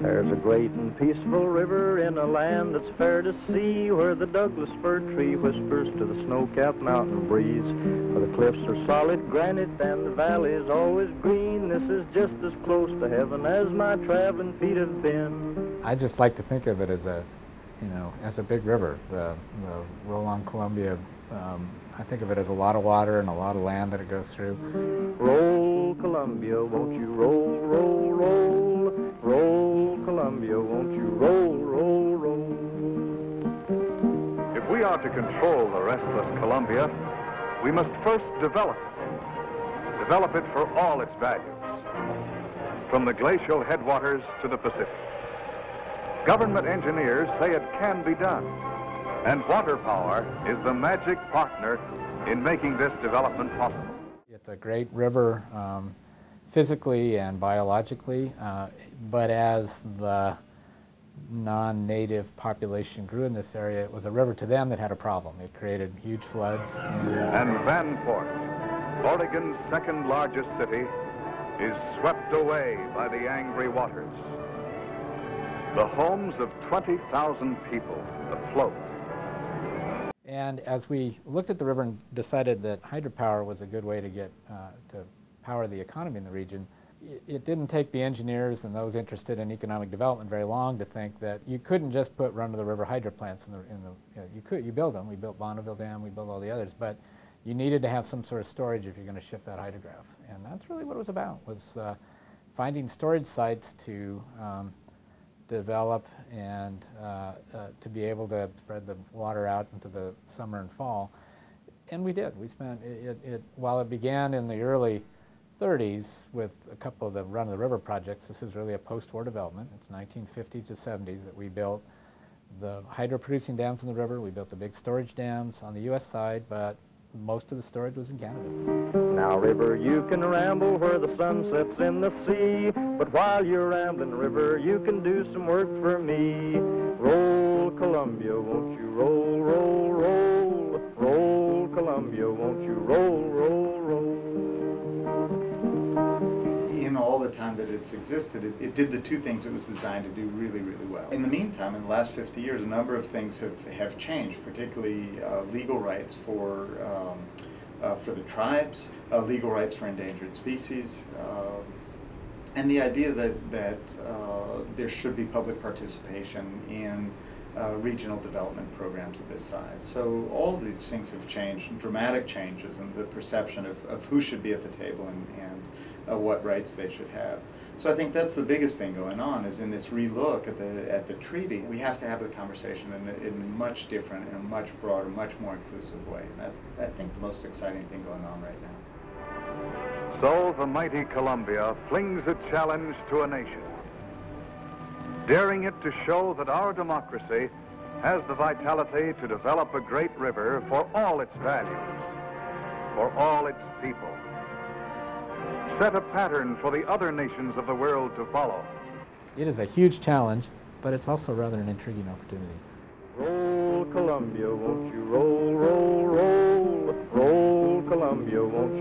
There's a great and peaceful river in a land that's fair to see, where the Douglas fir tree whispers to the snow-capped mountain breeze, where the cliffs are solid granite and the valley is always green. This is just as close to heaven as my traveling feet have been. I just like to think of it as a, as a big river. The roll on Columbia, I think of it as a lot of water and a lot of land that it goes through. Roll, Columbia, won't you roll, roll, roll, roll, Columbia, won't you roll, roll, roll. If we are to control the restless Columbia, we must first develop it. Develop it for all its values, from the glacial headwaters to the Pacific. Government engineers say it can be done, and water power is the magic partner in making this development possible. It's a great river physically and biologically, but as the non-native population grew in this area, it was a river to them that had a problem. It created huge floods. And Vanport, Oregon's second largest city, is swept away by the angry waters. The homes of 20,000 people afloat. And as we looked at the river and decided that hydropower was a good way to get to power the economy in the region, it didn't take the engineers and those interested in economic development very long to think that you couldn't just put run-of-the-river hydro plants you build them. We built Bonneville Dam, we built all the others, but you needed to have some sort of storage if you're going to shift that hydrograph. And that's really what it was about, was finding storage sites to develop and to be able to spread the water out into the summer and fall. And we did. We spent while it began in the early 30s with a couple of the run-of-the-river projects. This is really a post-war development. It's 1950s to 70s that we built the hydro-producing dams in the river. We built the big storage dams on the U.S. side, but most of the storage was in Canada. Now, river, you can ramble where the sun sets in the sea, but while you're rambling, river, you can do some work for me. Roll, Columbia, won't you roll, roll, roll, roll, Columbia, won't you roll, roll, roll. In all the time that it's existed, it did the two things it was designed to do really, really well. In the meantime, in the last 50 years, a number of things have changed, particularly legal rights for the tribes, legal rights for endangered species, and the idea that there should be public participation in regional development programs of this size. So all of these things have changed, dramatic changes in the perception of who should be at the table and what rights they should have. So I think that's the biggest thing going on, is in this relook at the treaty, we have to have the conversation in a much different and a much broader, much more inclusive way. And that's, I think, the most exciting thing going on right now. So the mighty Columbia flings a challenge to a nation, daring it to show that our democracy has the vitality to develop a great river for all its values, for all its people. Set a pattern for the other nations of the world to follow. It is a huge challenge, but it's also rather an intriguing opportunity. Roll, Columbia, won't you roll, roll, roll, roll, Columbia, won't you